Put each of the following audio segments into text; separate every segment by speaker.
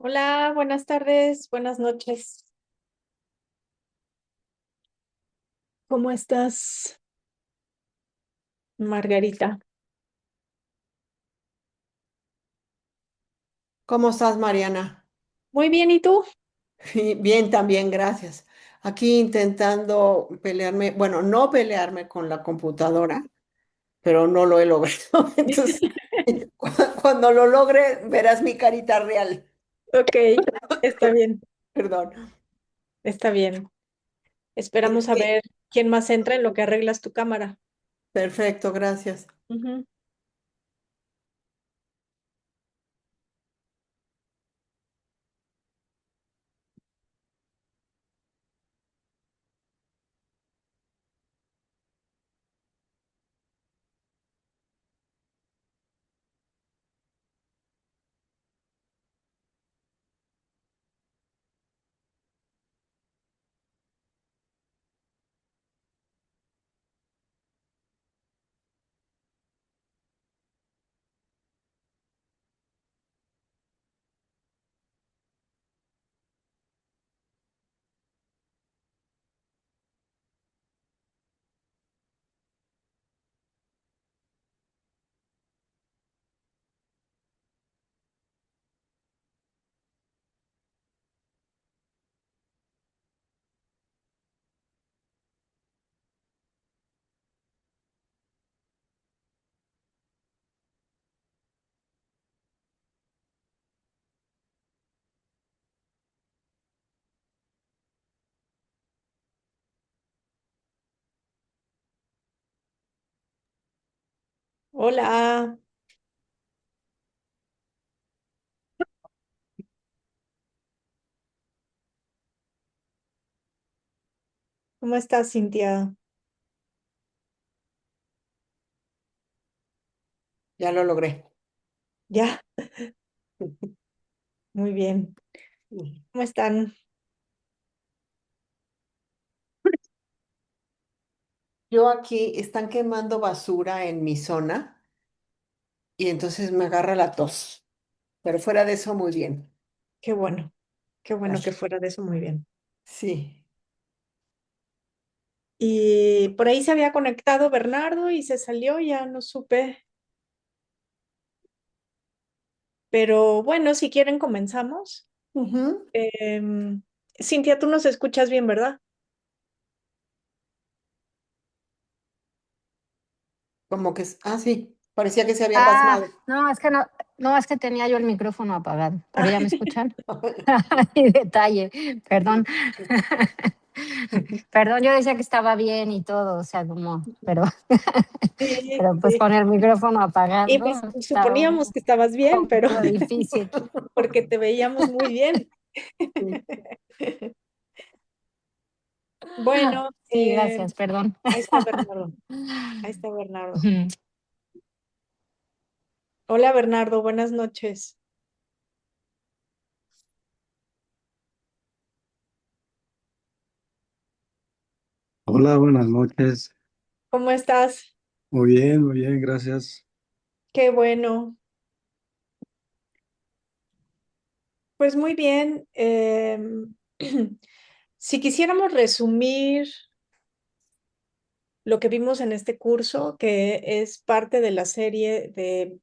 Speaker 1: Hola, buenas tardes, buenas noches. ¿Cómo estás, Margarita?
Speaker 2: ¿Cómo estás, Mariana?
Speaker 1: Muy bien, ¿y tú?
Speaker 2: Bien, también, gracias. Aquí intentando pelearme, bueno, no pelearme con la computadora, pero no lo he logrado. Entonces, cuando lo logre, verás mi carita real.
Speaker 1: Ok, está bien,
Speaker 2: Perdón.
Speaker 1: está bien.
Speaker 2: Es
Speaker 1: Esperamos a
Speaker 2: que,
Speaker 1: ver quién más entra en lo que arreglas tu cámara.
Speaker 2: perfecto, gracias.
Speaker 1: Ujú. Hola, ¿cómo estás, Cintia?
Speaker 2: Ya lo logré.
Speaker 1: Ya, muy bien. ¿Cómo están?
Speaker 2: Yo aquí están quemando basura en mi zona y entonces me agarra la tos. Pero fuera de eso, muy bien.
Speaker 1: Qué bueno que
Speaker 2: Gracias.
Speaker 1: fuera de eso, muy bien.
Speaker 2: Sí.
Speaker 1: Y por ahí se había conectado Bernardo y se salió, ya no supe. Pero bueno, si quieren, comenzamos.
Speaker 2: Ujú.
Speaker 1: Cintia, tú nos escuchas bien, ¿verdad?
Speaker 2: Como que, sí, parecía que se había
Speaker 3: Ah,
Speaker 2: pasmado.
Speaker 3: no, es que tenía yo el micrófono apagado, pero ya me escuchan. Ay, detalle, perdón. Perdón, yo decía que estaba bien y todo, o sea,
Speaker 1: Sí,
Speaker 3: pero pues
Speaker 1: sí.
Speaker 3: con el micrófono
Speaker 1: Y pues
Speaker 3: apagado estaba
Speaker 1: suponíamos
Speaker 3: un
Speaker 1: que estabas bien, pero
Speaker 3: poco difícil.
Speaker 1: porque te veíamos muy bien.
Speaker 2: Sí.
Speaker 1: Bueno,
Speaker 3: Sí, gracias, perdón.
Speaker 1: ahí está Bernardo. Ahí está Bernardo.
Speaker 3: Ujú.
Speaker 1: Hola Bernardo, buenas noches.
Speaker 4: Hola, buenas noches.
Speaker 1: ¿Cómo estás?
Speaker 4: Muy bien, gracias.
Speaker 1: Qué bueno. Pues muy bien. Si quisiéramos resumir lo que vimos en este curso, que es parte de la serie de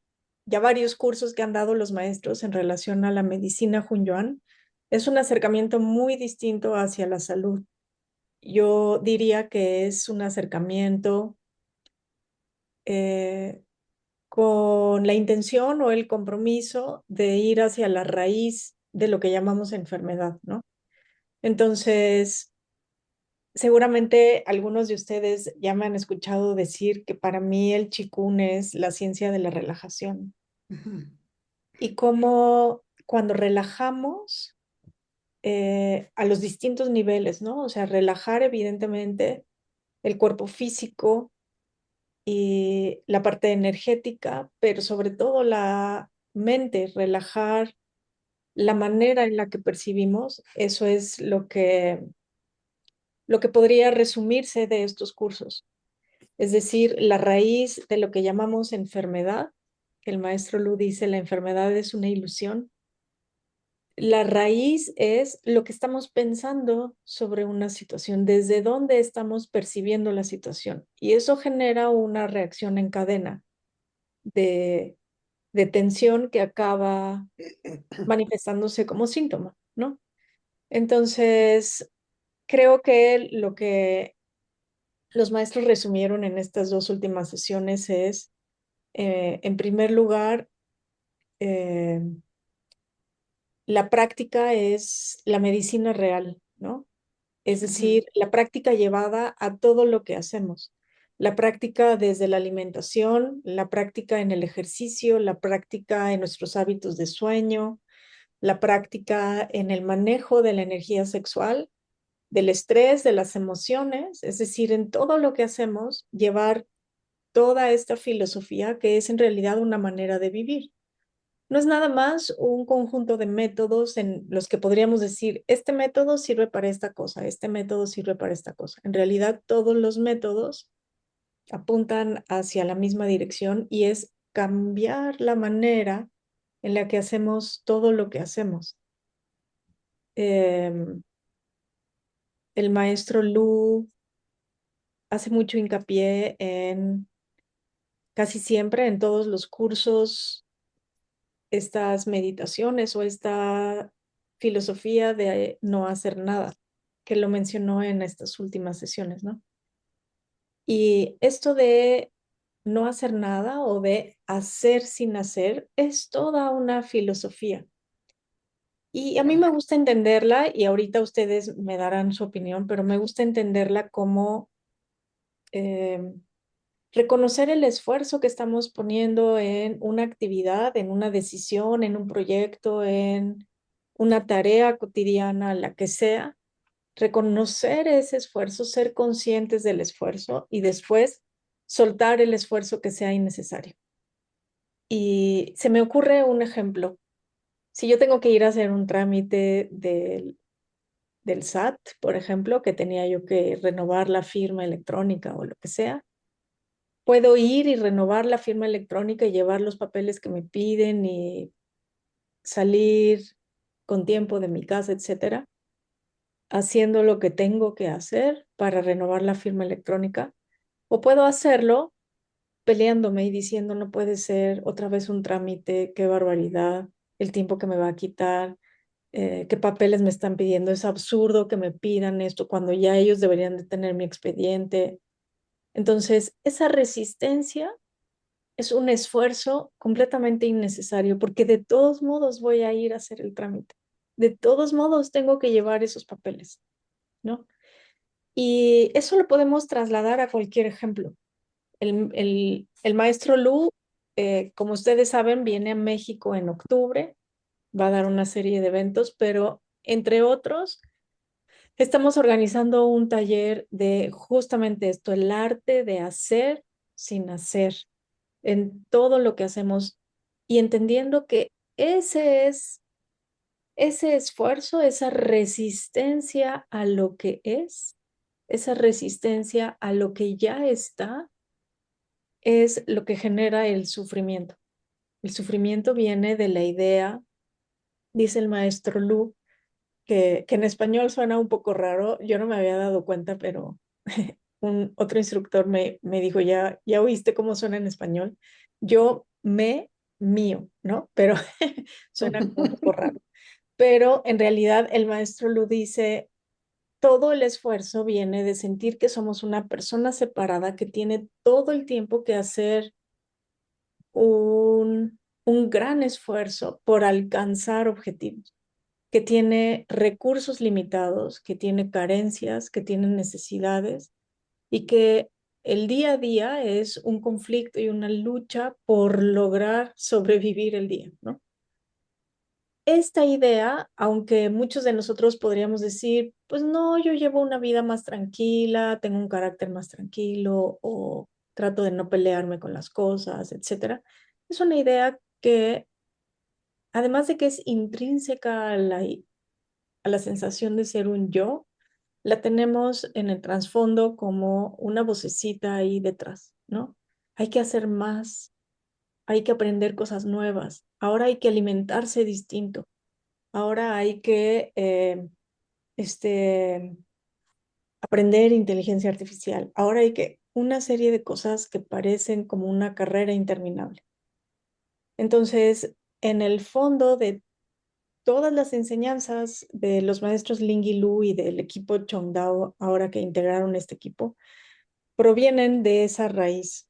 Speaker 1: ya varios cursos que han dado los maestros en relación a la medicina Hunyuan, es un acercamiento muy distinto hacia la salud. Yo diría que es un acercamiento eh, con la intención o el compromiso de ir hacia la raíz de lo que llamamos enfermedad, ¿no? Entonces, seguramente algunos de ustedes ya me han escuchado decir que para mí el Qigong es la ciencia de la relajación
Speaker 2: Ujú.
Speaker 1: y cómo cuando relajamos a los distintos niveles, ¿no? O sea, relajar evidentemente el cuerpo físico y la parte energética, pero sobre todo la mente, relajar la manera en la que percibimos, eso es lo que podría resumirse de estos cursos. Es decir, la raíz de lo que llamamos enfermedad, que el maestro Lu dice, la enfermedad es una ilusión, la raíz es lo que estamos pensando sobre una situación, desde dónde estamos percibiendo la situación. Y eso genera una reacción en cadena de, de tensión que acaba manifestándose como síntoma, ¿no? Entonces, creo que lo que los maestros resumieron en estas dos últimas sesiones es, en primer lugar, eh, la práctica es la medicina real, ¿no? Es decir, la práctica llevada a todo lo que hacemos. La práctica desde la alimentación, la práctica en el ejercicio, la práctica en nuestros hábitos de sueño, la práctica en el manejo de la energía sexual, del estrés, de las emociones, es decir, en todo lo que hacemos, llevar toda esta filosofía que es en realidad una manera de vivir. No es nada más un conjunto de métodos en los que podríamos decir, este método sirve para esta cosa, este método sirve para esta cosa. En realidad, todos los métodos apuntan hacia la misma dirección y es cambiar la manera en la que hacemos todo lo que hacemos. El maestro Lu hace mucho hincapié en casi siempre en todos los cursos estas meditaciones o esta filosofía de no hacer nada, que lo mencionó en estas últimas sesiones, ¿no? Y esto de no hacer nada o de hacer sin hacer es toda una filosofía. Y a mí me gusta entenderla, y ahorita ustedes me darán su opinión, pero me gusta entenderla como eh, reconocer el esfuerzo que estamos poniendo en una actividad, en una decisión, en un proyecto, en una tarea cotidiana, la que sea, reconocer ese esfuerzo, ser conscientes del esfuerzo y después soltar el esfuerzo que sea innecesario. Y se me ocurre un ejemplo. Si yo tengo que ir a hacer un trámite del SAT, por ejemplo, que tenía yo que renovar la firma electrónica o lo que sea, puedo ir y renovar la firma electrónica y llevar los papeles que me piden y salir con tiempo de mi casa, etcétera, haciendo lo que tengo que hacer para renovar la firma electrónica. O puedo hacerlo peleándome y diciendo, no puede ser otra vez un trámite, qué barbaridad, el tiempo que me va a quitar, qué papeles me están pidiendo, es absurdo que me pidan esto cuando ya ellos deberían de tener mi expediente. Entonces, esa resistencia es un esfuerzo completamente innecesario porque de todos modos voy a ir a hacer el trámite. De todos modos tengo que llevar esos papeles, ¿no? Y eso lo podemos trasladar a cualquier ejemplo. El maestro Lu, como ustedes saben, viene a México en octubre, va a dar una serie de eventos, pero entre otros, estamos organizando un taller de justamente esto, el arte de hacer sin hacer en todo lo que hacemos y entendiendo que ese es ese esfuerzo, esa resistencia a lo que es, esa resistencia a lo que ya está, es lo que genera el sufrimiento. El sufrimiento viene de la idea, dice el maestro Lu, que en español suena un poco raro, yo no me había dado cuenta, pero otro instructor me dijo, ya oíste cómo suena en español. Yo mío, ¿no? Pero suena como un poco raro. Pero en realidad el maestro Lu dice, todo el esfuerzo viene de sentir que somos una persona separada que tiene todo el tiempo que hacer un gran esfuerzo por alcanzar objetivos, que tiene recursos limitados, que tiene carencias, que tiene necesidades y que el día a día es un conflicto y una lucha por lograr sobrevivir el día, ¿no? Esta idea, aunque muchos de nosotros podríamos decir, pues no, yo llevo una vida más tranquila, tengo un carácter más tranquilo o trato de no pelearme con las cosas, etcétera, es una idea que, además de que es intrínseca a la sensación de ser un yo, la tenemos en el trasfondo como una vocecita ahí detrás, ¿no? Hay que hacer más, hay que aprender cosas nuevas, ahora hay que alimentarse distinto. ahora hay que este, aprender inteligencia artificial, ahora hay que una serie de cosas que parecen como una carrera interminable. Entonces, en el fondo de todas las enseñanzas de los maestros Ling y Lu y del equipo Chongdao, ahora que integraron este equipo, provienen de esa raíz,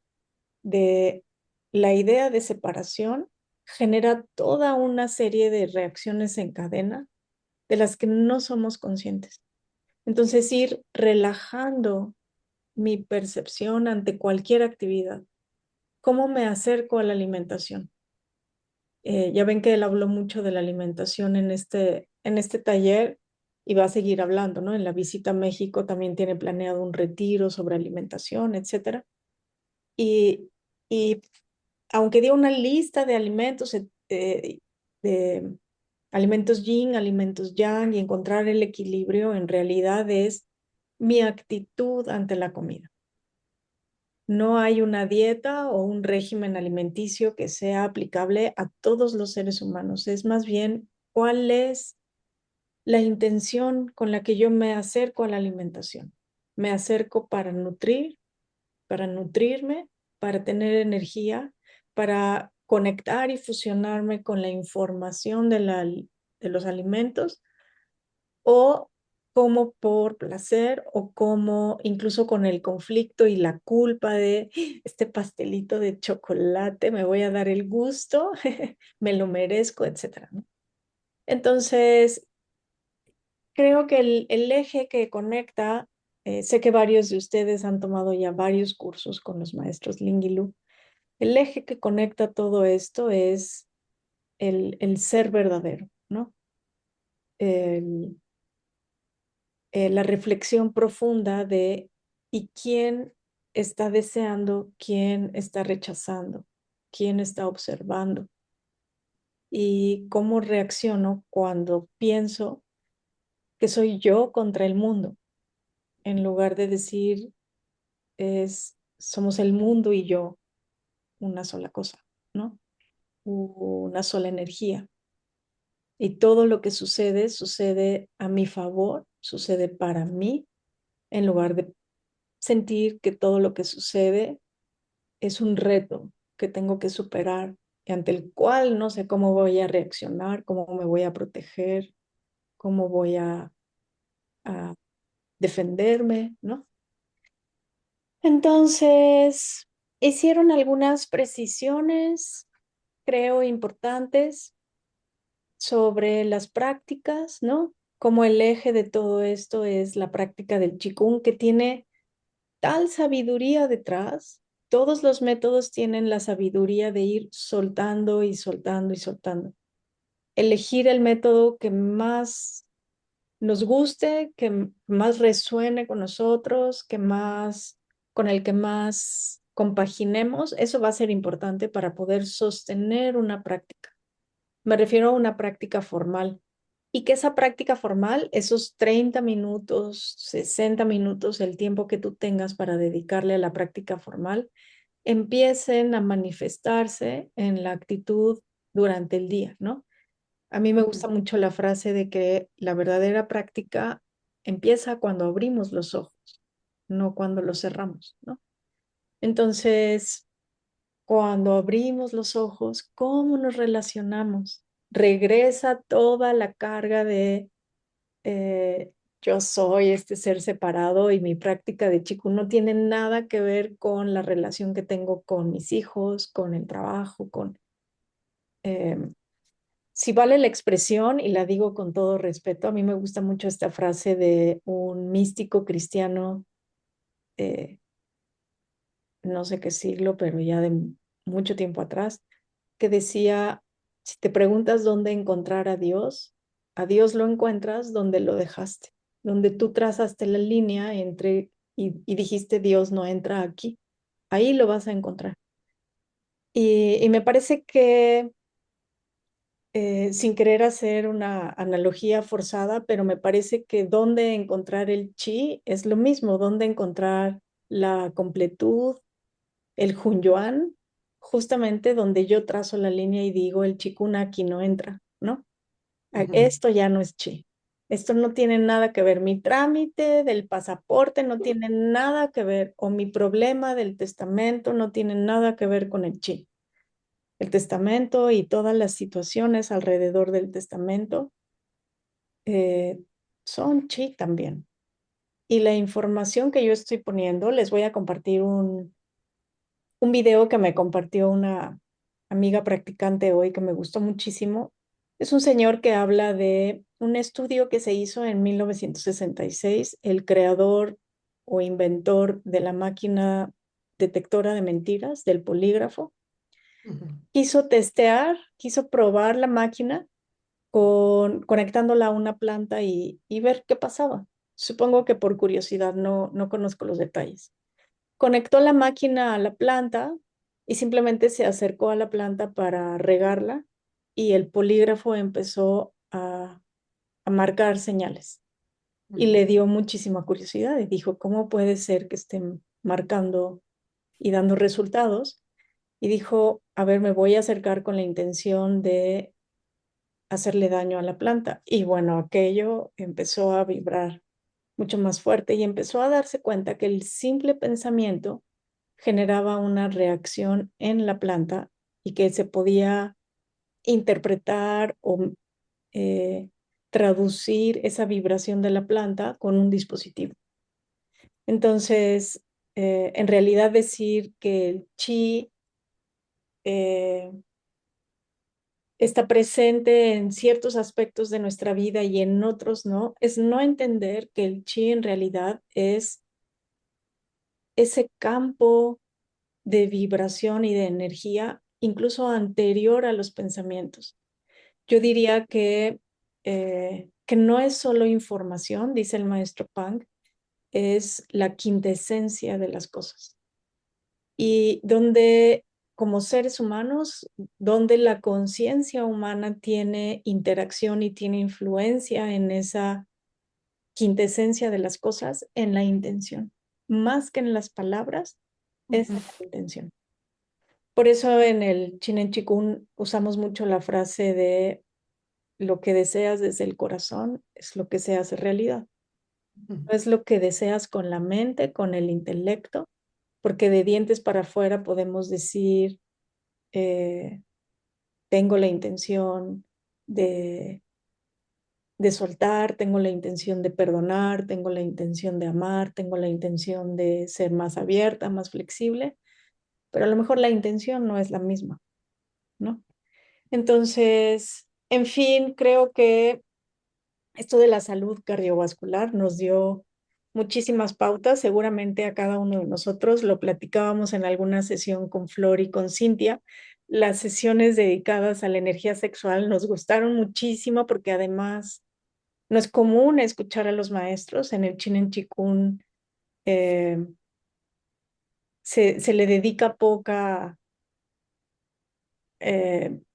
Speaker 1: de la idea de separación, genera toda una serie de reacciones en cadena de las que no somos conscientes. Entonces, ir relajando mi percepción ante cualquier actividad. ¿Cómo me acerco a la alimentación? Ya ven que él habló mucho de la alimentación en este taller y va a seguir hablando, ¿no? En la visita a México también tiene planeado un retiro sobre alimentación, etcétera. Y, y aunque dio una lista de alimentos, de alimentos yin, alimentos yang y encontrar el equilibrio, en realidad es mi actitud ante la comida. No hay una dieta o un régimen alimenticio que sea aplicable a todos los seres humanos. Es más bien cuál es la intención con la que yo me acerco a la alimentación. Me acerco para nutrirme, para tener energía, para conectar y fusionarme con la información de los alimentos, o como por placer, o como incluso con el conflicto y la culpa de este pastelito de chocolate, me voy a dar el gusto, me lo merezco, etcétera, ¿no? Entonces, creo que el eje que conecta, sé que varios de ustedes han tomado ya varios cursos con los maestros Ling y Lu. El eje que conecta todo esto es el ser verdadero, ¿no? El, la reflexión profunda de ¿y quién está deseando, quién está rechazando, quién está observando? Y cómo reacciono cuando pienso que soy yo contra el mundo, en lugar de decir somos el mundo y yo, una sola cosa, ¿no? Una sola energía. Y todo lo que sucede, sucede a mi favor, sucede para mí, en lugar de sentir que todo lo que sucede es un reto que tengo que superar y ante el cual no sé cómo voy a reaccionar, cómo me voy a proteger, cómo voy a defenderme, ¿no? Entonces, hicieron algunas precisiones, creo, importantes sobre las prácticas, ¿no? Como el eje de todo esto es la práctica del Qigong, que tiene tal sabiduría detrás. Todos los métodos tienen la sabiduría de ir soltando y soltando y soltando. Elegir el método que más nos guste, que más resuene con nosotros, con el que más compaginemos, eso va a ser importante para poder sostener una práctica. Me refiero a una práctica formal. Y que esa práctica formal, esos 30 minutos, 60 minutos, el tiempo que tú tengas para dedicarle a la práctica formal, empiecen a manifestarse en la actitud durante el día, ¿no? A mí me gusta mucho la frase de que la verdadera práctica empieza cuando abrimos los ojos, no cuando los cerramos, ¿no? Entonces, cuando abrimos los ojos, ¿cómo nos relacionamos? Regresa toda la carga de eh, yo soy este ser separado y mi práctica de chico no tiene nada que ver con la relación que tengo con mis hijos, con el trabajo, em, si vale la expresión, y la digo con todo respeto, a mí me gusta mucho esta frase de un místico cristiano, eh, no sé qué siglo, pero ya de mucho tiempo atrás, que decía, si te preguntas dónde encontrar a Dios lo encuentras donde lo dejaste, donde tú trazaste la línea entre y dijiste Dios no entra aquí, ahí lo vas a encontrar. Y me parece que sin querer hacer una analogía forzada, pero me parece que donde encontrar el chi es lo mismo, donde encontrar la completud, el Hunyuan, justamente donde yo trazo la línea y digo el chikun aquí no entra, ¿no? Esto ya no es chi. Esto no tiene nada que ver. Mi trámite del pasaporte no tiene nada que ver, o mi problema del testamento no tiene nada que ver con el chi. El testamento y todas las situaciones alrededor del testamento eh, son chi también. Y la información que yo estoy poniendo, les voy a compartir un video que me compartió una amiga practicante hoy que me gustó muchísimo. Es un señor que habla de un estudio que se hizo en 1966. El creador o inventor de la máquina detectora de mentiras, del polígrafo, quiso testear, quiso probar la máquina conectándola a una planta y ver qué pasaba. Supongo que por curiosidad, no conozco los detalles. Conectó la máquina a la planta y simplemente se acercó a la planta para regarla y el polígrafo empezó a marcar señales y le dio muchísima curiosidad y dijo, ¿cómo puede ser que estén marcando y dando resultados? Y dijo, a ver, me voy a acercar con la intención de hacerle daño a la planta. Y bueno, aquello empezó a vibrar mucho más fuerte y empezó a darse cuenta que el simple pensamiento generaba una reacción en la planta y que se podía interpretar o eh, traducir esa vibración de la planta con un dispositivo. Entonces, en realidad decir que el chi eh, está presente en ciertos aspectos de nuestra vida y en otros no, es no entender que el chi en realidad es ese campo de vibración y de energía, incluso anterior a los pensamientos. Yo diría que no es solo información, dice el maestro Pang, es la quintesencia de las cosas. Y donde, como seres humanos, donde la conciencia humana tiene interacción y tiene influencia en esa quintesencia de las cosas, en la intención. Más que en las palabras, es en la intención. Por eso en el Chinen Chikun usamos mucho la frase de lo que deseas desde el corazón es lo que se hace realidad. No es lo que deseas con la mente, con el intelecto, porque de dientes para afuera podemos decir, eh, tengo la intención de, de soltar, tengo la intención de perdonar, tengo la intención de amar, tengo la intención de ser más abierta, más flexible, pero a lo mejor la intención no es la misma, ¿no? Entonces, en fin, creo que esto de la salud cardiovascular nos dio muchísimas pautas, seguramente a cada uno de nosotros lo platicábamos en alguna sesión con Flor y con Cintia. Las sesiones dedicadas a la energía sexual nos gustaron muchísimo porque además no es común escuchar a los maestros. En el Chinen Chikun eh, se le dedica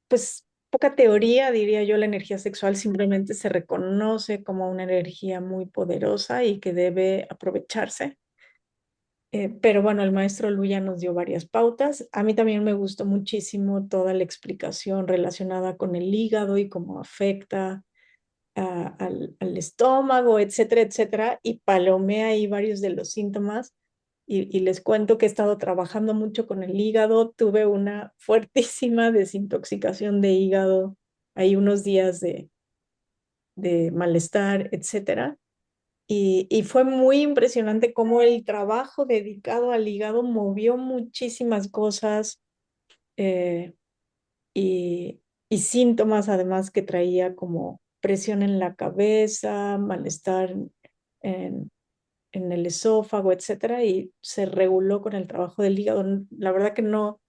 Speaker 1: pues poca teoría, diría yo, la energía sexual simplemente se reconoce como una energía muy poderosa y que debe aprovecharse. Pero bueno, el maestro Luya nos dio varias pautas. A mí también me gustó muchísimo toda la explicación relacionada con el hígado y cómo afecta al estómago, etcétera, etcétera. Y palomé ahí varios de los síntomas. Y les cuento que he estado trabajando mucho con el hígado. Tuve una fuertísima desintoxicación de hígado. Hay unos días de malestar, etcétera. Y fue muy impresionante cómo el trabajo dedicado al hígado movió muchísimas cosas eh, y, y síntomas además que traía como presión en la cabeza, malestar en, en el esófago, etcétera, y se reguló con el trabajo del hígado. La verdad que no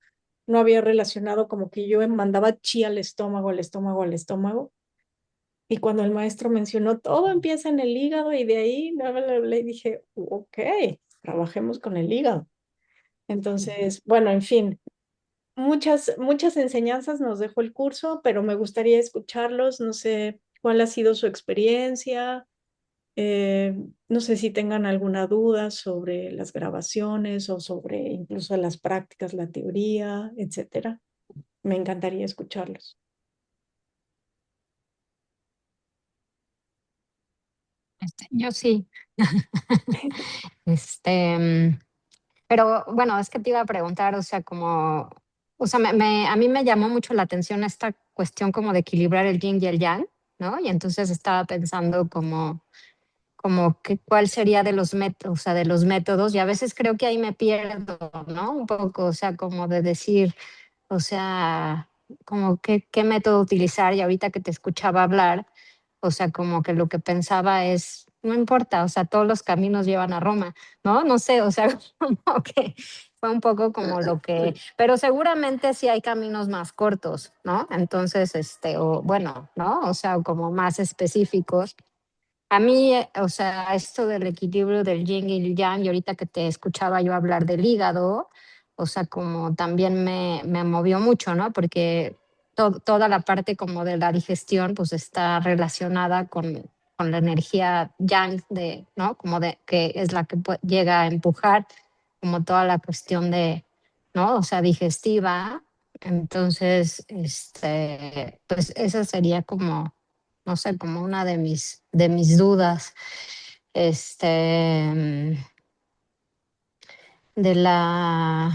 Speaker 1: había relacionado como que yo mandaba chi al estómago, al estómago, al estómago. Y cuando el maestro mencionó, todo empieza en el hígado y de ahí, bla, bla, bla, bla, y dije, ok, trabajemos con el hígado. Entonces, bueno, en fin, muchas enseñanzas nos dejó el curso, pero me gustaría escucharlos. No sé cuál ha sido su experiencia. Eh, no sé si tengan alguna duda sobre las grabaciones o sobre incluso las prácticas, la teoría, etcétera. Me encantaría escucharlos.
Speaker 3: Yo sí. Este, pero bueno, es que te iba a preguntar, o sea, como, o sea, a mí me llamó mucho la atención esta cuestión como de equilibrar el yin y el yang, ¿no? Y entonces estaba pensando como que cuál sería de los métodos, o sea, de los métodos, y a veces creo que ahí me pierdo, ¿no? Un poco, o sea, como de decir, o sea, como qué método utilizar, y ahorita que te escuchaba hablar, o sea, como que lo que pensaba es, no importa, o sea, todos los caminos llevan a Roma, ¿no? No sé, o sea, como que fue un poco como lo que, pero seguramente sí hay caminos más cortos, ¿no? Entonces, o bueno, ¿no? O sea, como más específicos. A mí, o sea, esto del equilibrio del yin y el yang, y ahorita que te escuchaba yo hablar del hígado, o sea, como también me movió mucho, ¿no? Porque toda la parte como de la digestión, pues está relacionada con la energía yang, ¿no? Como de que es la que llega a empujar como toda la cuestión de, ¿no? O sea, digestiva. Entonces, pues esa sería como no sé, como una de mis dudas, este, de la,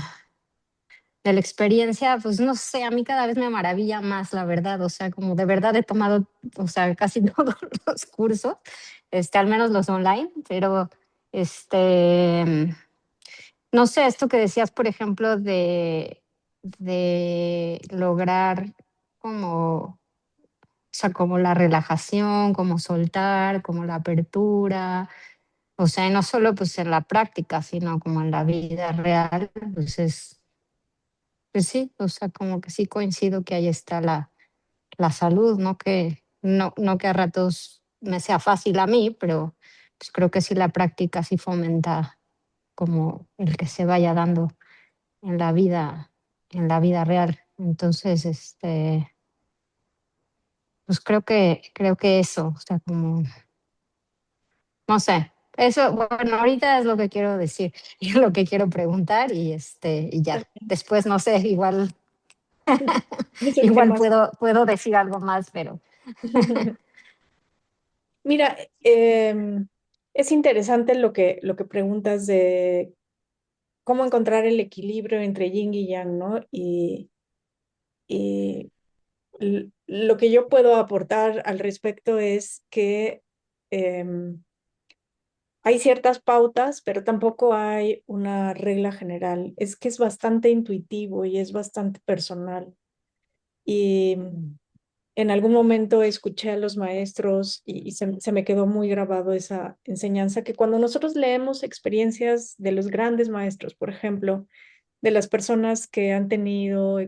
Speaker 3: de la experiencia, pues no sé, a mí cada vez me maravilla más, la verdad, o sea, como de verdad he tomado, o sea, casi todos los cursos, al menos los online, pero, no sé, esto que decías, por ejemplo, de lograr como o sea, como la relajación, como soltar, como la apertura, o sea, y no solo pues en la práctica, sino como en la vida real, pues pues sí, o sea, como que sí coincido que ahí está la salud, no que a ratos me sea fácil a mí, pero pues creo que sí la práctica sí fomenta como el que se vaya dando en la vida real. Entonces, pues creo que eso, o sea, como no sé, eso, bueno, ahorita es lo que quiero decir y lo que quiero preguntar y ya. Después, no sé, igual,
Speaker 1: No sé qué
Speaker 3: igual
Speaker 1: más.
Speaker 3: puedo decir algo más, pero
Speaker 1: Mira, es interesante lo que preguntas de cómo encontrar el equilibrio entre yin y yang, ¿no? Y lo que yo puedo aportar al respecto es que em, hay ciertas pautas, pero tampoco hay una regla general. Es que es bastante intuitivo y es bastante personal. Y en algún momento escuché a los maestros y se me quedó muy grabado esa enseñanza, que cuando nosotros leemos experiencias de los grandes maestros, por ejemplo, de las personas que han tenido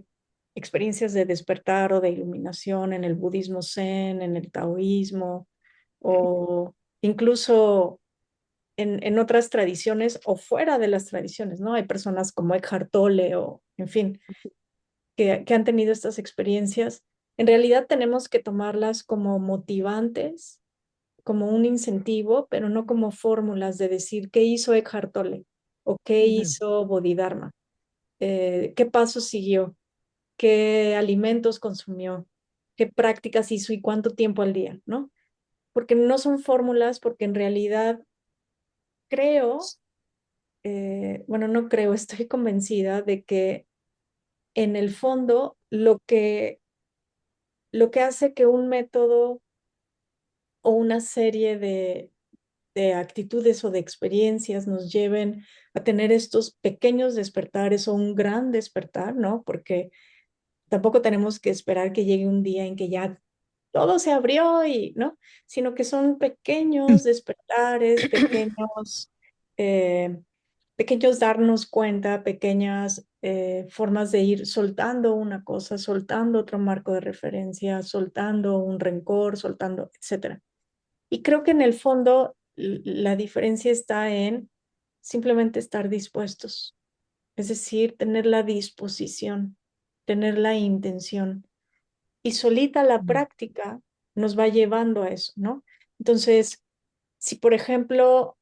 Speaker 1: experiencias de despertar o de iluminación en el budismo zen, en el taoísmo o incluso en otras tradiciones o fuera de las tradiciones, ¿no? Hay personas como Eckhart Tolle o, en fin, que han tenido estas experiencias. En realidad tenemos que tomarlas como motivantes, como un incentivo, pero no como fórmulas de decir qué hizo Eckhart Tolle o qué
Speaker 3: ujú,
Speaker 1: hizo Bodhidharma, qué pasos siguió, qué alimentos consumió, qué prácticas hizo y cuánto tiempo al día, ¿no? Porque no son fórmulas, porque en realidad creo, bueno, no creo, estoy convencida de que en el fondo lo que hace que un método o una serie de actitudes o de experiencias nos lleven a tener estos pequeños despertares o un gran despertar, ¿no? Porque tampoco tenemos que esperar que llegue un día en que ya todo se abrió y, ¿no? Sino que son pequeños despertares, eh, pequeños darnos cuenta, pequeñas formas de ir soltando una cosa, soltando otro marco de referencia, soltando un rencor, soltando, etcétera. Y creo que en el fondo la diferencia está en simplemente estar dispuestos, es decir, tener la disposición, tener la intención. Y solita la práctica nos va llevando a eso, ¿no? Entonces, si por ejemplo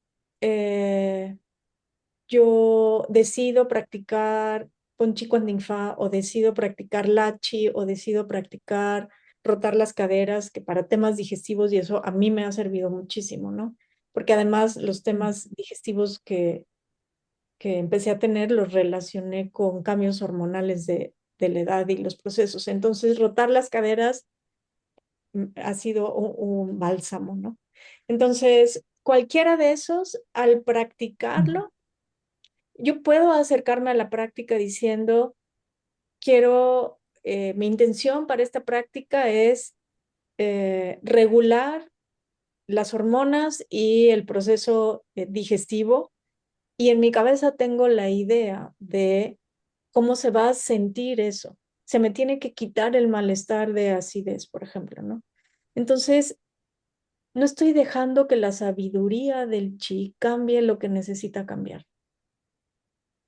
Speaker 1: yo decido practicar Ponchi Kwan Fa o decido practicar Lachi o decido practicar rotar las caderas, que para temas digestivos y eso a mí me ha servido muchísimo, ¿no? porque además los temas digestivos que empecé a tener los relacioné con cambios hormonales de la edad y los procesos. Entonces, rotar las caderas ha sido un bálsamo, ¿no? Entonces, cualquiera de esos, al practicarlo, yo puedo acercarme a la práctica diciendo, quiero, mi intención para esta práctica es regular las hormonas y el proceso digestivo, y en mi cabeza tengo la idea de cómo se va a sentir eso. Se me tiene que quitar el malestar de acidez, por ejemplo, ¿no? Entonces, no estoy dejando que la sabiduría del chi cambie lo que necesita cambiar.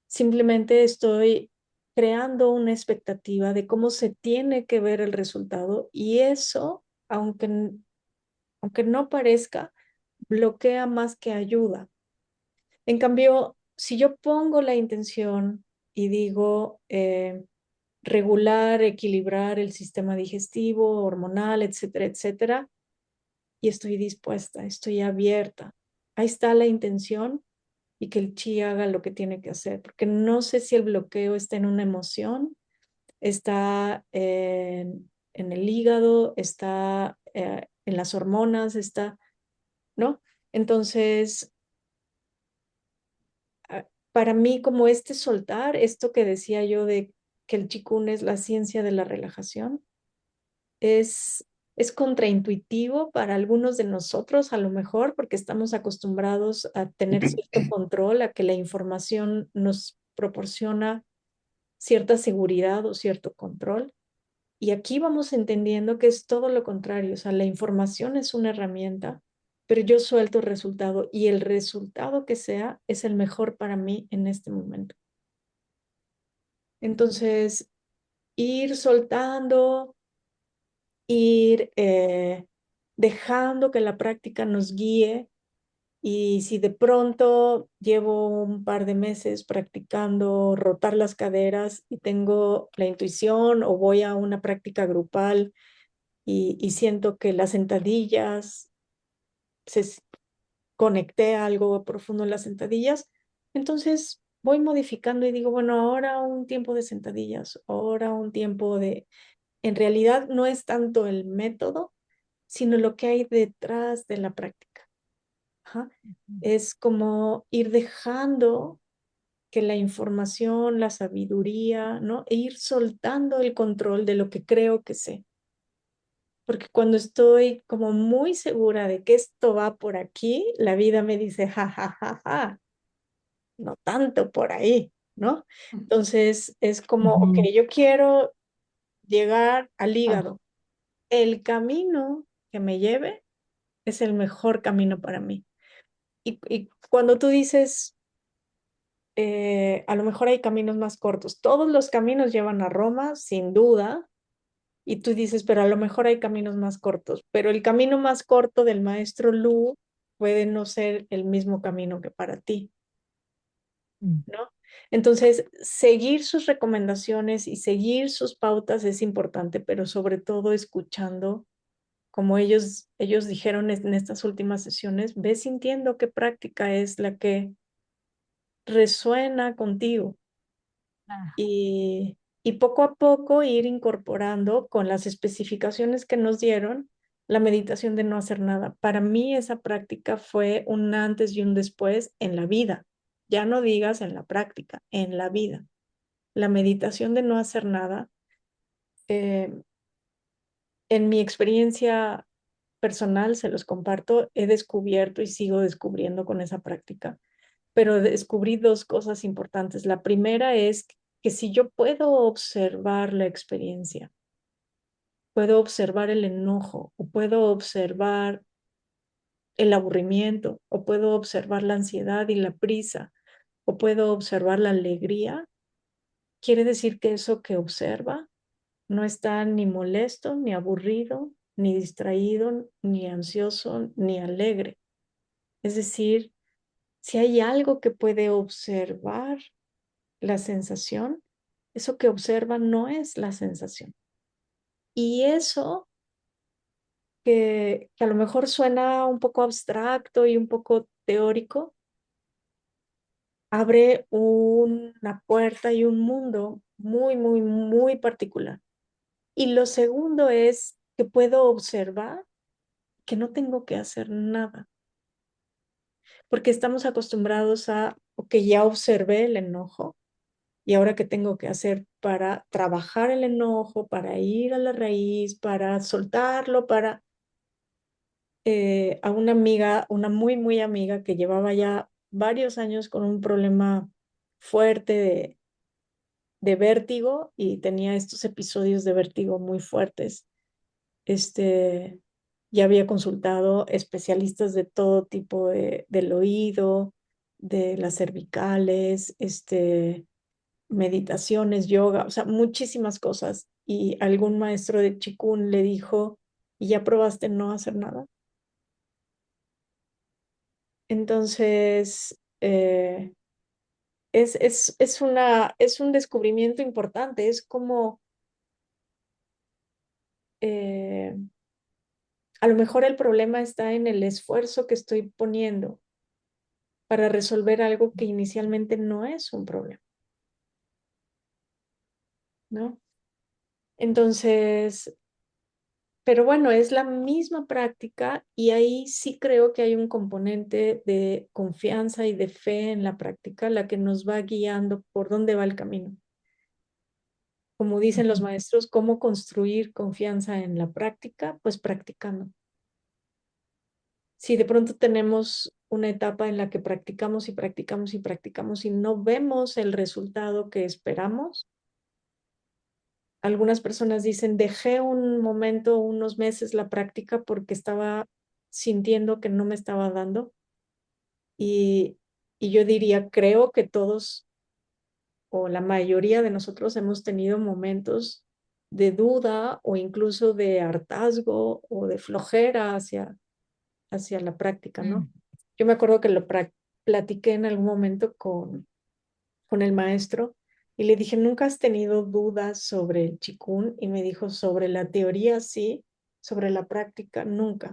Speaker 1: Simplemente estoy creando una expectativa de cómo se tiene que ver el resultado, y eso, aunque no parezca, bloquea más que ayuda. En cambio, si yo pongo la intención y digo regular, equilibrar el sistema digestivo, hormonal, etcétera, etcétera, y estoy dispuesta, estoy abierta, ahí está la intención, y que el chi haga lo que tiene que hacer, porque no sé si el bloqueo está en una emoción, está en el hígado, está en las hormonas, está, ¿no? Entonces, para mí, como este soltar, esto que decía yo de que el Qigong es la ciencia de la relajación, es, es contraintuitivo para algunos de nosotros, a lo mejor, porque estamos acostumbrados a tener cierto control, a que la información nos proporciona cierta seguridad o cierto control. Y aquí vamos entendiendo que es todo lo contrario, o sea, la información es una herramienta, pero yo suelto el resultado, y el resultado que sea es el mejor para mí en este momento. Entonces, ir soltando, ir dejando que la práctica nos guíe, y si de pronto llevo un par de meses practicando rotar las caderas y tengo la intuición, o voy a una práctica grupal y siento que las sentadillas, se conecté a algo profundo en las sentadillas, entonces voy modificando y digo, bueno, ahora un tiempo de sentadillas, ahora un tiempo de... En realidad no es tanto el método, sino lo que hay detrás de la práctica. Ajá. Es como ir dejando que la información, la sabiduría, ¿no? E ir soltando el control de lo que creo que sé. Porque cuando estoy como muy segura de que esto va por aquí, la vida me dice, ja, ja, ja, ja, no tanto por ahí, ¿no? Entonces es como, ok, yo quiero llegar al hígado. El camino que me lleve es el mejor camino para mí. Y cuando tú dices, a lo mejor hay caminos más cortos, todos los caminos llevan a Roma, sin duda. Y tú dices, pero a lo mejor hay caminos más cortos, pero el camino más corto del maestro Lu puede no ser el mismo camino que para ti, ¿no? Entonces, seguir sus recomendaciones y seguir sus pautas es importante, pero sobre todo escuchando, como ellos dijeron en estas últimas sesiones, ve sintiendo qué práctica es la que resuena contigo, y poco a poco ir incorporando con las especificaciones que nos dieron la meditación de no hacer nada. Para mí esa práctica fue un antes y un después en la vida. Ya no digas en la práctica, en la vida. La meditación de no hacer nada, eh, en mi experiencia personal, se los comparto, he descubierto y sigo descubriendo con esa práctica, pero descubrí dos cosas importantes. La primera es que si yo puedo observar la experiencia, puedo observar el enojo, o puedo observar el aburrimiento, o puedo observar la ansiedad y la prisa, o puedo observar la alegría, quiere decir que eso que observa no está ni molesto, ni aburrido, ni distraído, ni ansioso, ni alegre. Es decir, si hay algo que puede observar la sensación, eso que observa no es la sensación. Y eso que a lo mejor suena un poco abstracto y un poco teórico, abre una puerta y un mundo muy, muy, muy particular. Y lo segundo es que puedo observar que no tengo que hacer nada, porque estamos acostumbrados a, ok, ya observé el enojo y ahora qué tengo que hacer para trabajar el enojo, para ir a la raíz, para soltarlo, para a una amiga, una muy, muy amiga que llevaba ya varios años con un problema fuerte de vértigo y tenía estos episodios de vértigo muy fuertes. Este, ya había consultado especialistas de todo tipo del oído, de las cervicales, meditaciones, yoga, o sea, muchísimas cosas. Y algún maestro de Chikun le dijo, ¿y ya probaste no hacer nada? Entonces, es un descubrimiento importante, es como eh, a lo mejor el problema está en el esfuerzo que estoy poniendo para resolver algo que inicialmente no es un problema, ¿no? Entonces, pero bueno, es la misma práctica y ahí sí creo que hay un componente de confianza y de fe en la práctica, la que nos va guiando por dónde va el camino. Como dicen los maestros, ¿cómo construir confianza en la práctica? Pues practicando. Si de pronto tenemos una etapa en la que practicamos y practicamos y practicamos y no vemos el resultado que esperamos, algunas personas dicen, dejé un momento, unos meses la práctica porque estaba sintiendo que no me estaba dando. Y, y yo diría, creo que todos o la mayoría de nosotros hemos tenido momentos de duda o incluso de hartazgo o de flojera hacia la práctica, ¿no?
Speaker 3: Mm.
Speaker 1: Yo me acuerdo que platiqué en algún momento con el maestro y le dije, ¿nunca has tenido dudas sobre el chikún? Y me dijo, sobre la teoría sí, sobre la práctica nunca.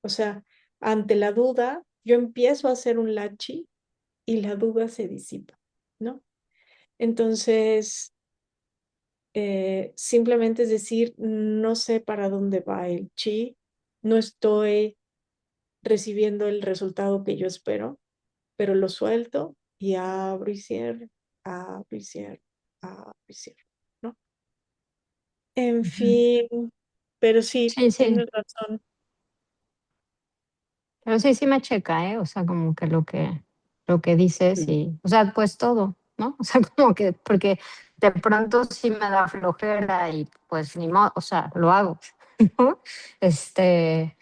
Speaker 1: O sea, ante la duda, yo empiezo a hacer un lachi y la duda se disipa, ¿no? Entonces, simplemente es decir, no sé para dónde va el chi, no estoy recibiendo el resultado que yo espero, pero lo suelto y abro y cierro, abro y cierro, ¿no? En
Speaker 3: Ujú.
Speaker 1: fin, pero sí,
Speaker 3: Sí, sí,
Speaker 1: tienes razón.
Speaker 3: pero sí, sí me checa, ¿eh? O sea, como que lo que dices
Speaker 2: Sí.
Speaker 3: y, o sea, pues todo, ¿no? O sea, como que, porque de pronto sí me da flojera y pues ni modo, o sea, lo hago, ¿no? Este,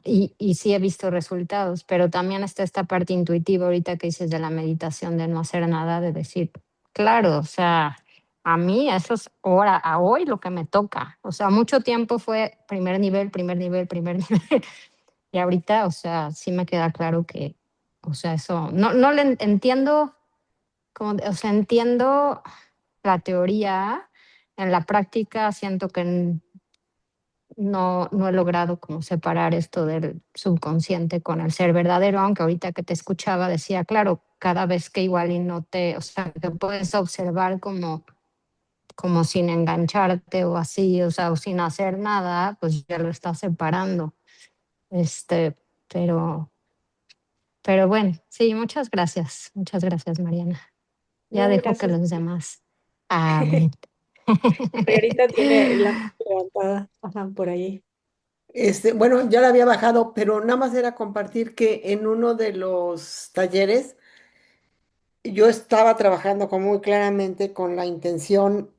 Speaker 3: y sí he visto resultados, pero también está esta parte intuitiva ahorita que dices de la meditación, de no hacer nada, de decir, claro, o sea, a mí eso es ahora, a hoy lo que me toca. O sea, mucho tiempo fue primer nivel, primer nivel, primer nivel. Y ahorita, o sea, sí me queda claro que, o sea, eso, no le entiendo, como, o sea, entiendo la teoría, en la práctica siento que no he logrado como separar esto del subconsciente con el ser verdadero, aunque ahorita que te escuchaba decía, claro, cada vez que igual y no te, o sea, que puedes observar como sin engancharte o así, o sea, o sin hacer nada, pues ya lo estás separando. Este, pero, pero bueno, sí, muchas gracias, Mariana. Ya
Speaker 1: No,
Speaker 3: dejo que
Speaker 1: gracias.
Speaker 3: los demás hablen.
Speaker 1: Margarita tiene la mano levantada, ajá, por ahí.
Speaker 2: Bueno, ya la había bajado, pero nada más era compartir que en uno de los talleres yo estaba trabajando como muy claramente con la intención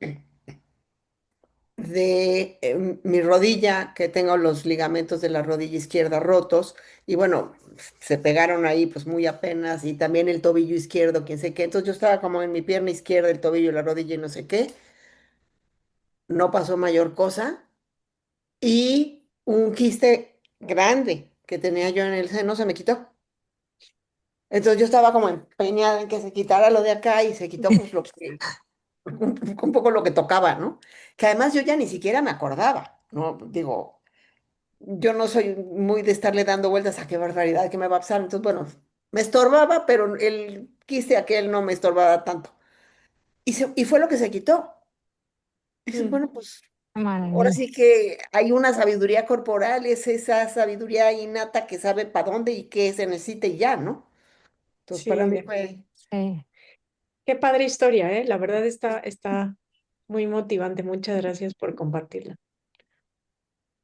Speaker 2: de mi rodilla, que tengo los ligamentos de la rodilla izquierda rotos, y bueno, se pegaron ahí pues muy apenas, y también el tobillo izquierdo, quién sé qué. Entonces yo estaba como en mi pierna izquierda, el tobillo, la rodilla y no sé qué. No pasó mayor cosa. Y un quiste grande que tenía yo en el seno se me quitó. Entonces yo estaba como empeñada en que se quitara lo de acá y se quitó un poco lo que tocaba, ¿no? Que además yo ya ni siquiera me acordaba. ¿no? Digo, yo no soy muy de estarle dando vueltas a qué barbaridad, qué me va a pasar. Entonces, bueno, me estorbaba, pero el quiste aquel no me estorbaba tanto. Y fue lo que se quitó. Dices,
Speaker 1: Mm,
Speaker 2: bueno, pues ahora
Speaker 3: Maravilla.
Speaker 2: sí que hay una sabiduría corporal, es esa sabiduría innata que sabe para dónde y qué se necesita y ya, ¿no? Entonces, para
Speaker 1: sí,
Speaker 2: mí fue...
Speaker 3: Sí,
Speaker 1: qué padre historia, ¿eh? La verdad está muy motivante. Muchas gracias por compartirla.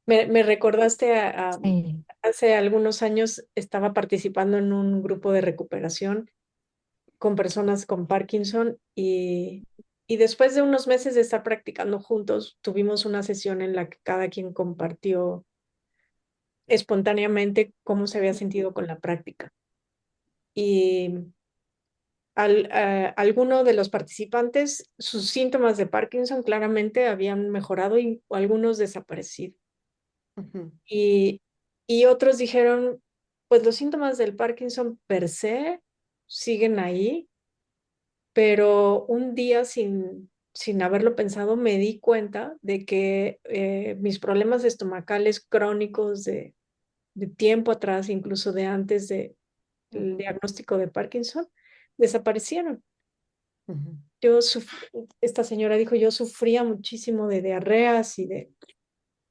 Speaker 1: Me recordaste
Speaker 3: sí.
Speaker 1: hace algunos años estaba participando en un grupo de recuperación con personas con Parkinson y después de unos meses de estar practicando juntos, tuvimos una sesión en la que cada quien compartió espontáneamente cómo se había sentido con la práctica. Y alguno de los participantes, sus síntomas de Parkinson claramente habían mejorado y algunos desaparecido.
Speaker 2: Ujú,
Speaker 1: Y, y otros dijeron, pues los síntomas del Parkinson per se siguen ahí, pero un día sin haberlo pensado me di cuenta de que mis problemas estomacales crónicos de tiempo atrás, incluso de antes del
Speaker 2: ujú,
Speaker 1: diagnóstico de Parkinson, desaparecieron.
Speaker 2: ujú.
Speaker 1: Esta señora dijo, yo sufría muchísimo de diarreas y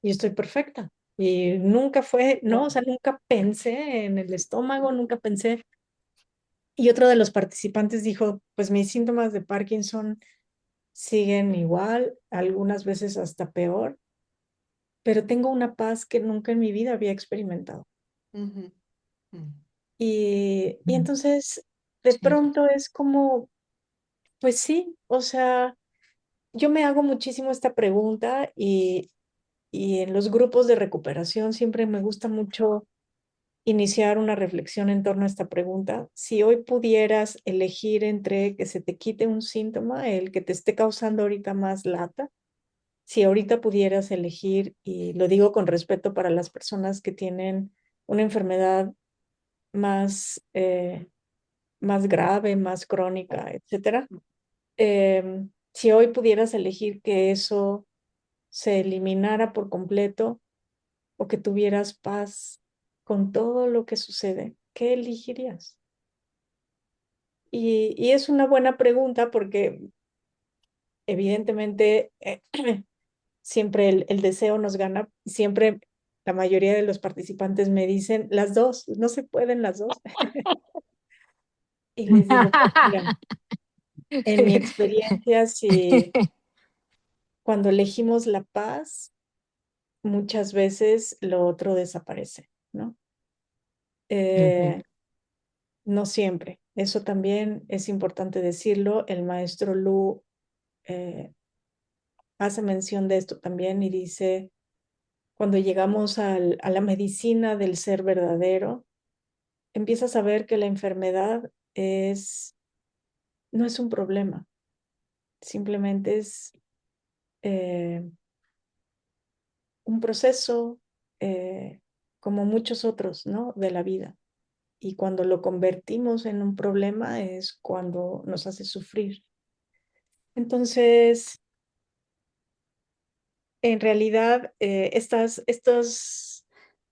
Speaker 1: estoy perfecta. Y nunca fue, no, o
Speaker 2: Wow.
Speaker 1: sea, nunca pensé en el estómago, nunca pensé. Y otro de los participantes dijo, pues mis síntomas de Parkinson siguen igual, algunas veces hasta peor, pero tengo una paz que nunca en mi vida había experimentado.
Speaker 2: Ujú, ujú,
Speaker 1: Y entonces, de
Speaker 3: Sí.
Speaker 1: pronto es como, pues sí, o sea, yo me hago muchísimo esta pregunta y en los grupos de recuperación siempre me gusta mucho iniciar una reflexión en torno a esta pregunta. Si hoy pudieras elegir entre que se te quite un síntoma, el que te esté causando ahorita más lata, si ahorita pudieras elegir, y lo digo con respeto para las personas que tienen una enfermedad más, más grave, más crónica, etcétera, si hoy pudieras elegir que eso se eliminara por completo o que tuvieras paz con todo lo que sucede, ¿qué elegirías? Y es una buena pregunta porque evidentemente siempre el deseo nos gana, siempre la mayoría de los participantes me dicen las dos, no se pueden las dos. Y les digo, pues mira, en mi experiencia, si cuando elegimos la paz, muchas veces lo otro desaparece, ¿no?
Speaker 3: Ujú,
Speaker 1: Eh, no siempre. Eso también es importante decirlo. El maestro Lu eh, hace mención de esto también y dice, cuando llegamos a la medicina del ser verdadero, empiezas a ver que la enfermedad no es un problema, simplemente es eh, un proceso como muchos otros, ¿no? De la vida. Y cuando lo convertimos en un problema es cuando nos hace sufrir. Entonces, en realidad, estos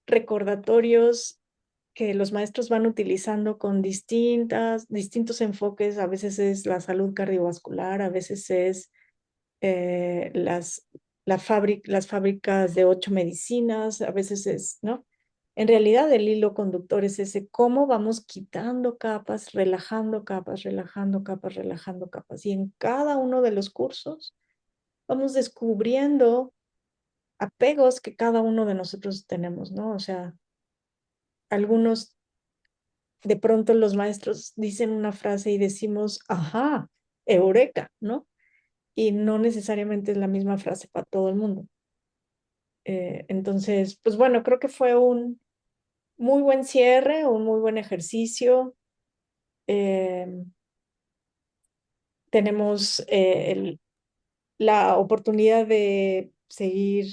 Speaker 1: recordatorios que los maestros van utilizando con distintos enfoques, a veces es la salud cardiovascular, a veces es eh, las, las fábricas de 8 medicinas, a veces es, ¿no? En realidad el hilo conductor es ese, cómo vamos quitando capas, relajando capas, relajando capas. Y en cada uno de los cursos vamos descubriendo apegos que cada uno de nosotros tenemos, ¿no? O sea, algunos, de pronto los maestros dicen una frase y decimos, ajá, eureka, ¿no? Y no necesariamente es la misma frase para todo el mundo. Entonces, pues bueno, creo que fue un muy buen cierre, un muy buen ejercicio. Eh, tenemos la oportunidad de seguir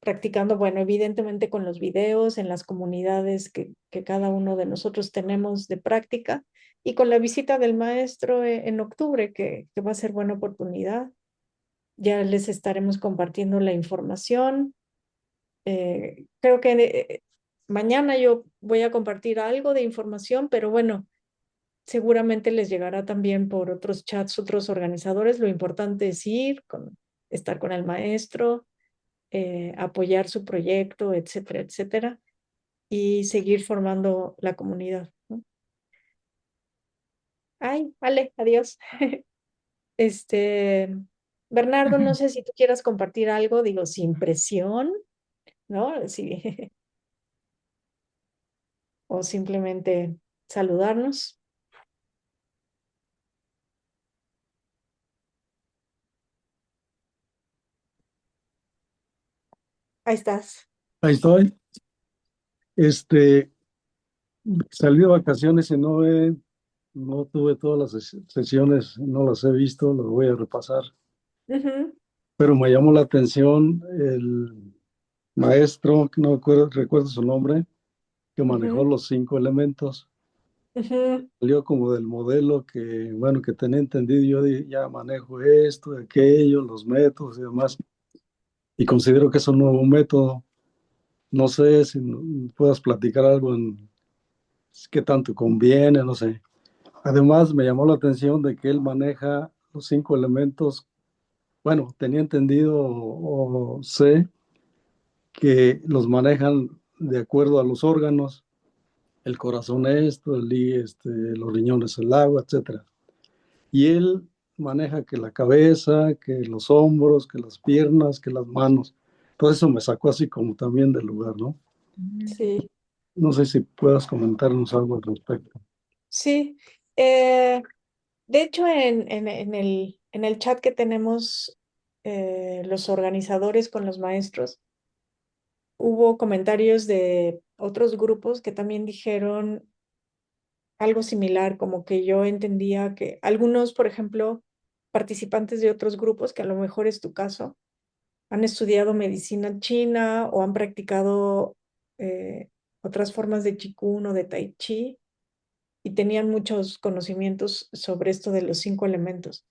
Speaker 1: practicando, bueno, evidentemente con los videos en las comunidades que cada uno de nosotros tenemos de práctica y con la visita del maestro en octubre, que va a ser buena oportunidad. Ya les estaremos compartiendo la información. Creo que mañana yo voy a compartir algo de información, pero bueno, seguramente les llegará también por otros chats, otros organizadores. Lo importante es ir, estar con el maestro, apoyar su proyecto, etcétera, etcétera, y seguir formando la comunidad, ¿no? Ay, vale, adiós. Este, Bernardo, no sé si tú quieras compartir algo, digo, sin presión, ¿no? Sí, o simplemente saludarnos. Ahí estás.
Speaker 4: Ahí estoy. Este, Salí de vacaciones y no tuve todas las sesiones, no las he visto, las voy a repasar.
Speaker 1: Ujú,
Speaker 4: Pero me llamó la atención el maestro, que no recuerdo su nombre, que manejó
Speaker 1: ujú,
Speaker 4: los 5 elementos.
Speaker 1: ujú.
Speaker 4: Salió como del modelo que, bueno, que tenía entendido. Yo ya manejo esto, aquello, los métodos y demás. Y considero que es un nuevo método. No sé si puedas platicar algo en qué tanto conviene, no sé. Además, me llamó la atención de que él maneja los 5 elementos. Bueno, tenía entendido o sé que los manejan de acuerdo a los órganos. El corazón esto, los riñones el agua, etcétera. Y él maneja que la cabeza, que los hombros, que las piernas, que las manos. Todo eso me sacó así como también del lugar, ¿no?
Speaker 1: Sí,
Speaker 4: No sé si puedas comentarnos algo al respecto.
Speaker 1: sí. Eh, de hecho, en el chat que tenemos los organizadores con los maestros, hubo comentarios de otros grupos que también dijeron algo similar, como que yo entendía que algunos, por ejemplo, participantes de otros grupos, que a lo mejor es tu caso, han estudiado medicina china o han practicado eh, otras formas de Qigong o de Tai Chi y tenían muchos conocimientos sobre esto de los 5 elementos.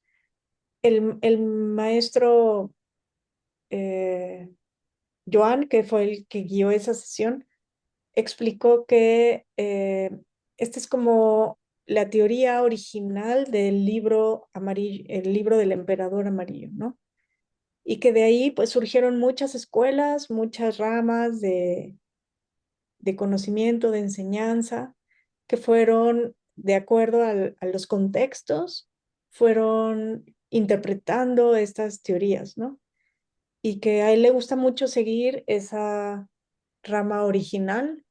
Speaker 1: El maestro eh, Joan, que fue el que guió esa sesión, explicó que esta es como la teoría original del libro amarillo, el libro del emperador amarillo, ¿no? Y que de ahí pues surgieron muchas escuelas, muchas ramas de conocimiento, de enseñanza, que fueron de acuerdo a los contextos, fueron interpretando estas teorías, ¿no? Y que a él le gusta mucho seguir esa rama original,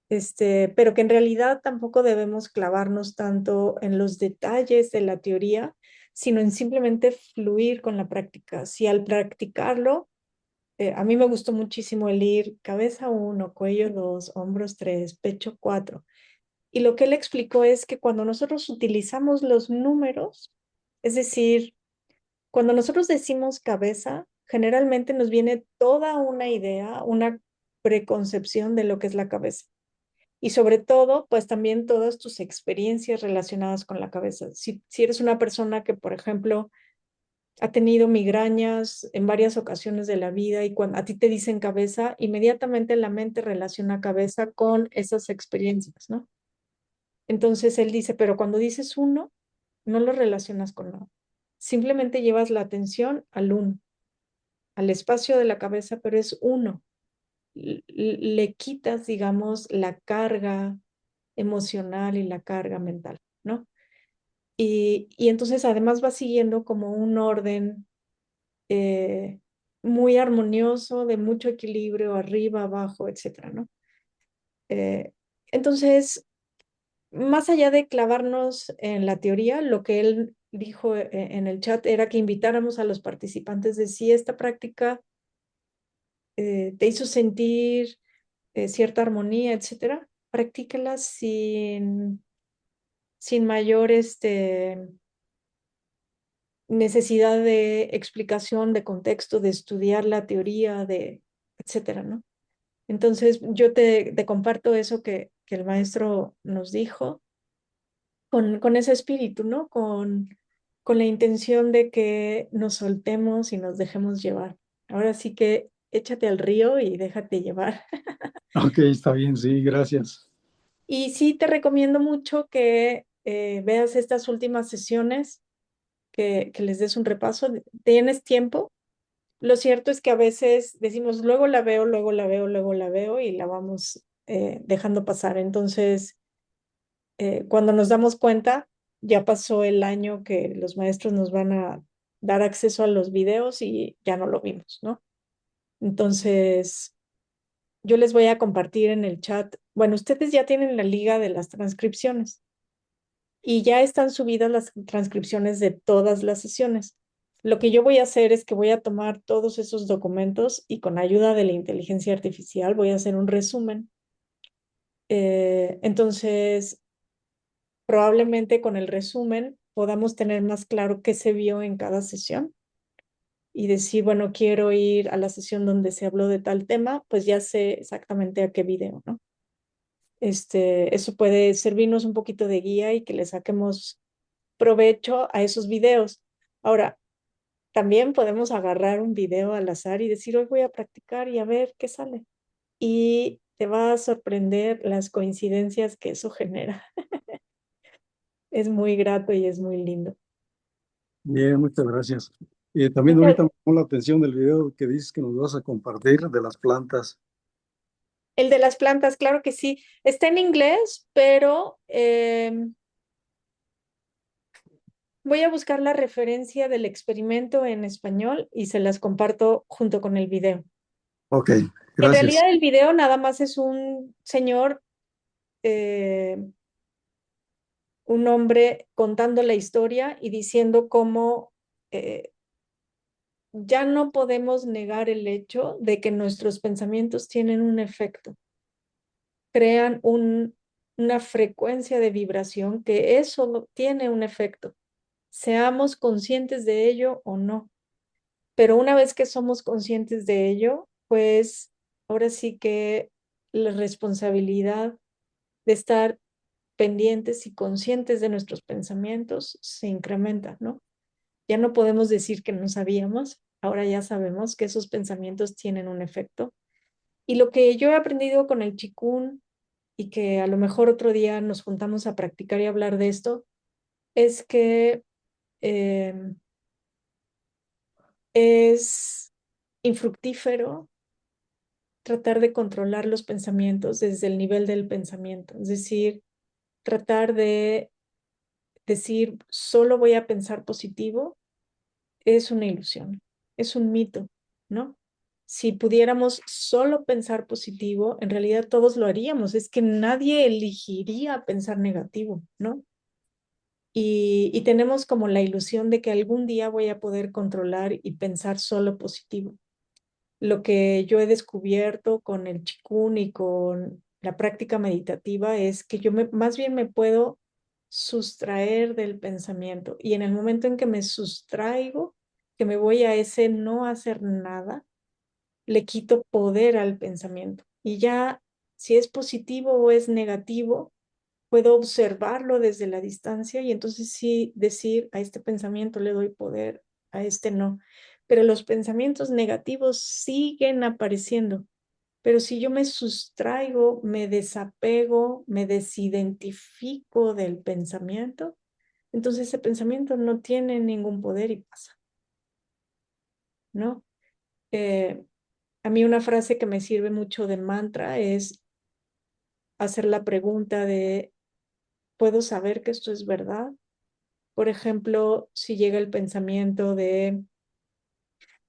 Speaker 1: pero que en realidad tampoco debemos clavarnos tanto en los detalles de la teoría, sino en simplemente fluir con la práctica. Si al practicarlo, a mí me gustó muchísimo el ir cabeza 1, cuello 2, hombros 3, pecho 4. Y lo que él explicó es que cuando nosotros utilizamos los números, es decir, cuando nosotros decimos cabeza, generalmente nos viene toda una idea, una preconcepción de lo que es la cabeza. Y sobre todo, pues también todas tus experiencias relacionadas con la cabeza. Si eres una persona que, por ejemplo, ha tenido migrañas en varias ocasiones de la vida y cuando a ti te dicen cabeza, inmediatamente la mente relaciona cabeza con esas experiencias, ¿no? Entonces él dice, pero cuando dices uno, no lo relacionas con nada. Simplemente llevas la atención al uno, al espacio de la cabeza, pero es uno. Le quitas, digamos, la carga emocional y la carga mental, ¿no? Y entonces además va siguiendo como un orden eh, muy armonioso, de mucho equilibrio, arriba, abajo, etcétera, ¿no? Eh, entonces, más allá de clavarnos en la teoría, lo que él dijo en el chat era que invitáramos a los participantes de si esta práctica te hizo sentir cierta armonía, etcétera, practícala sin mayor necesidad de explicación, de contexto, de estudiar la teoría, etcétera, ¿no? Entonces, yo te comparto eso que el maestro nos dijo con ese espíritu, ¿no? Con la intención de que nos soltemos y nos dejemos llevar. Ahora sí que échate al río y déjate llevar.
Speaker 4: Ok, está bien, sí, gracias.
Speaker 1: Y sí te recomiendo mucho que veas estas últimas sesiones, que les des un repaso. ¿Tienes tiempo? Lo cierto es que a veces decimos, luego la veo, luego la veo, luego la veo y la vamos dejando pasar. Entonces, cuando nos damos cuenta, ya pasó el año que los maestros nos van a dar acceso a los videos y ya no lo vimos, ¿no? Entonces, yo les voy a compartir en el chat. Bueno, ustedes ya tienen la liga de las transcripciones y ya están subidas las transcripciones de todas las sesiones. Lo que yo voy a hacer es que voy a tomar todos esos documentos y con ayuda de la inteligencia artificial voy a hacer un resumen. Entonces, probablemente con el resumen podamos tener más claro qué se vio en cada sesión y decir, bueno, quiero ir a la sesión donde se habló de tal tema, pues ya sé exactamente a qué video, ¿no? Eso puede servirnos un poquito de guía y que le saquemos provecho a esos videos. Ahora, también podemos agarrar un video al azar y decir, hoy voy a practicar y a ver qué sale. Y te va a sorprender las coincidencias que eso genera. Es muy grato y es muy lindo.
Speaker 4: Bien, muchas gracias. Y también
Speaker 1: Muchas-
Speaker 4: ahorita me llamó la atención del video que dices que nos vas a compartir de las plantas.
Speaker 1: El de las plantas, claro que sí. Está en inglés, pero voy a buscar la referencia del experimento en español y se las comparto junto con el video.
Speaker 4: Ok,
Speaker 1: En
Speaker 4: gracias.
Speaker 1: realidad el video nada más es un señor, eh, un hombre contando la historia y diciendo cómo eh, ya no podemos negar el hecho de que nuestros pensamientos tienen un efecto, crean una frecuencia de vibración que eso tiene un efecto, seamos conscientes de ello o no. Pero una vez que somos conscientes de ello, pues ahora sí que la responsabilidad de estar pendientes y conscientes de nuestros pensamientos se incrementa, ¿no? Ya no podemos decir que no sabíamos, ahora ya sabemos que esos pensamientos tienen un efecto. Y lo que yo he aprendido con el Qigong y que a lo mejor otro día nos juntamos a practicar y hablar de esto, es que eh, es infructífero tratar de controlar los pensamientos desde el nivel del pensamiento, es decir, tratar de decir solo voy a pensar positivo es una ilusión, es un mito, ¿no? Si pudiéramos solo pensar positivo, en realidad todos lo haríamos, es que nadie elegiría pensar negativo, ¿no? Y tenemos como la ilusión de que algún día voy a poder controlar y pensar solo positivo. Lo que yo he descubierto con el Qigong y con la práctica meditativa es que más bien me puedo sustraer del pensamiento y en el momento en que me sustraigo, que me voy a ese no hacer nada, le quito poder al pensamiento y ya si es positivo o es negativo, puedo observarlo desde la distancia y entonces sí decir a este pensamiento le doy poder, a este no. Pero los pensamientos negativos siguen apareciendo. Pero si yo me sustraigo, me desapego, me desidentifico del pensamiento, entonces ese pensamiento no tiene ningún poder y pasa, ¿no? Eh, a mí una frase que me sirve mucho de mantra es hacer la pregunta de, ¿puedo saber que esto es verdad? Por ejemplo, si llega el pensamiento de,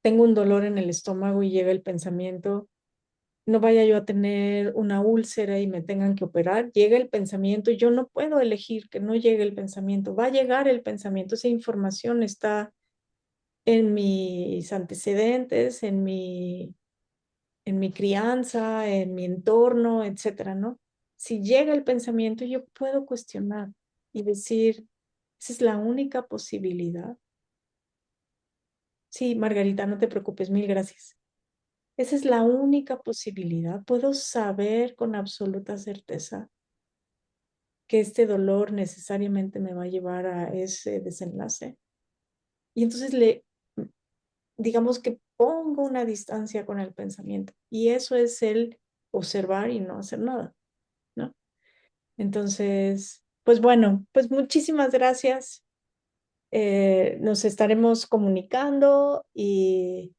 Speaker 1: tengo un dolor en el estómago y llega el pensamiento, no vaya yo a tener una úlcera y me tengan que operar, llega el pensamiento y yo no puedo elegir que no llegue el pensamiento, va a llegar el pensamiento, esa información está en mis antecedentes, en mi crianza, en mi entorno, etcétera, ¿no? Si llega el pensamiento, yo puedo cuestionar y decir, esa es la única posibilidad. Sí, Margarita, no te preocupes, mil gracias. Esa es la única posibilidad. Puedo saber con absoluta certeza que este dolor necesariamente me va a llevar a ese desenlace. Y entonces digamos que pongo una distancia con el pensamiento. Y eso es el observar y no hacer nada, ¿no? Entonces, pues bueno, pues muchísimas gracias. Nos estaremos comunicando y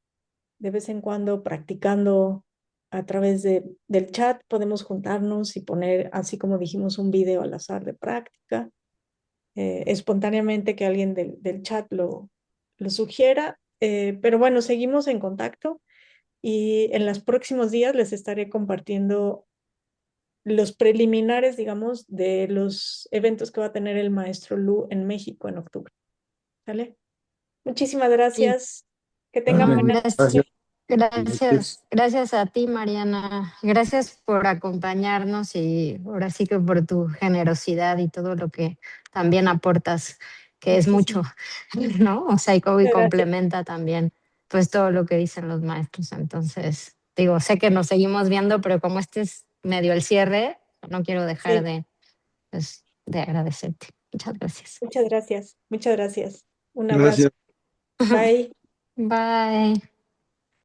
Speaker 1: de vez en cuando practicando a través del chat. Podemos juntarnos y poner, así como dijimos, un video al azar de práctica. Espontáneamente que alguien del chat lo sugiera. Pero bueno, seguimos en contacto y en los próximos días les estaré compartiendo los preliminares, digamos, de los eventos que va a tener el maestro Lu en México en octubre. ¿Vale? Muchísimas
Speaker 3: Sí.
Speaker 1: gracias. Que tengan
Speaker 3: No,
Speaker 1: buena
Speaker 4: Gracias.
Speaker 1: noche.
Speaker 3: gracias a ti, Mariana. Gracias por acompañarnos y ahora sí que por tu generosidad y todo lo que también aportas, que es mucho,
Speaker 1: Muchísimas
Speaker 3: ¿no? O sea, y
Speaker 1: gracias.
Speaker 3: complementa también pues todo lo que dicen los maestros. Entonces, digo, sé que nos seguimos viendo, pero como este es medio el cierre, no quiero dejar
Speaker 1: Sí,
Speaker 3: pues, de agradecerte. Muchas gracias.
Speaker 1: muchas gracias. Muchas gracias. Un abrazo.
Speaker 4: Gracias.
Speaker 1: Bye.
Speaker 3: Bye.